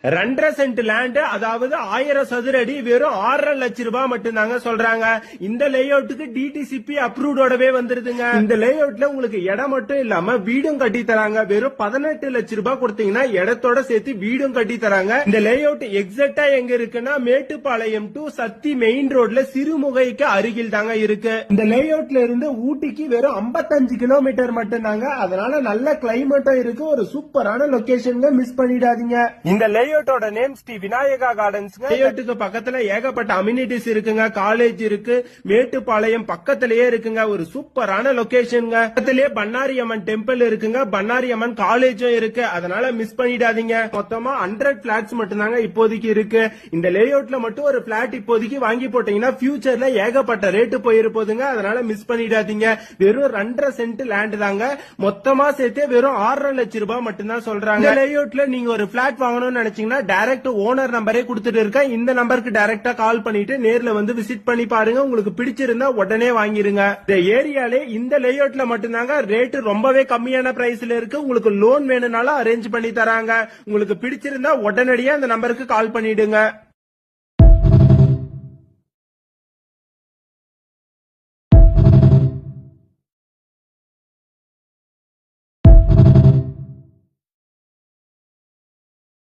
2.5 cent land, அதாவது 1000 சதுர அடி, வெறும் 6.5 லட்சம் ரூபாய் மட்டும் தாங்க சொல்றாங்க. இந்த லேஅவுட்டுக்கு டிடிசிபி அப்ரூவ்டோடவே வந்துருதுங்க. இந்த லேஅவுட்ல உங்களுக்கு இடம் மட்டும் இல்லாம வீடும் கட்டி தராங்க. வெறும் 18 லட்சம் ரூபாய் கொடுத்தீங்கன்னா இடத்தோட சேர்த்து வீடும் கட்டி தராங்க. இந்த லேஅவுட் எக்ஸாக்டா எங்க இருக்குன்னா மேட்டுப்பாளையம் டு சத்தி மெயின் ரோட்ல சிறுமுகைக்கு அருகில் தாங்க இருக்கு. இந்த லேஅவுட்ல இருந்து ஊட்டிக்கு வெறும் 55 கிலோமீட்டர் மட்டும் தாங்க. அதனால நல்ல கிளைமேட்டும் இருக்கு. ஒரு சூப்பரான லொகேஷன், மிஸ் பண்ணிடாதீங்க. இந்த லேஅவுட்டோட நேம் ஸ்ரீ விநாயகா கார்டன்ஸ். லேஅவுட்டுக்கு பக்கத்துல ஏகப்பட்ட அம்யூனிட்டிஸ் இருக்குங்க. காலேஜ் இருக்கு, மேட்டுப்பாளையம் பக்கத்திலேயே இருக்குங்க. ஒரு சூப்பரான லொகேஷன். பக்கத்திலேயே பண்ணாரி அம்மன் டெம்பிள் இருக்குங்க. பண்ணாரி அம்மன் காலேஜும் இருக்கு. அதனால மிஸ் பண்ணிடாதீங்க. மொத்தமா 100 பிளாட்ஸ் மட்டும் தாங்க இப்போதைக்கு இருக்கு. இந்த லேஅவுட்ல மட்டும் ஒரு பிளாட் இப்போதைக்கு வாங்கி போட்டீங்கன்னா ஃபியூச்சர்ல ஏகப்பட்ட ரேட்டு போயிருப்போதுங்க. அதனால மிஸ் பண்ணிடாதீங்க. வெறும் 2.5 சென்ட் லேண்ட் தாங்க. மொத்தமா சேர்த்து வெறும் 6.5 லட்சம் ரூபாய் மட்டும் தான் சொல்றாங்க. லேஅவுட்ல நீங்க ஒரு பிளாட் வாங்கணும்னு நினைச்சீங்கன்னா டைரக்ட் ஓனர் நம்பரே கொடுத்துட்டு இருக்கேன். இந்த நம்பருக்கு டைரக்டா கால் பண்ணிட்டு நேர்ல வந்து விசிட் பண்ணி பாருங்க. உங்களுக்கு பிடிச்சிருந்தா உடனே வாங்கிருங்க. இந்த ஏரியாலே இந்த லேஅவுட்ல மட்டும்தாங்க ரேட் ரொம்பவே கம்மியான பிரைஸ்ல இருக்கு. உங்களுக்கு லோன் வேணும்னாலும் அரேஞ்ச் பண்ணி தராங்க. உங்களுக்கு பிடிச்சிருந்தா உடனடியா இந்த நம்பருக்கு கால் பண்ணிடுங்க.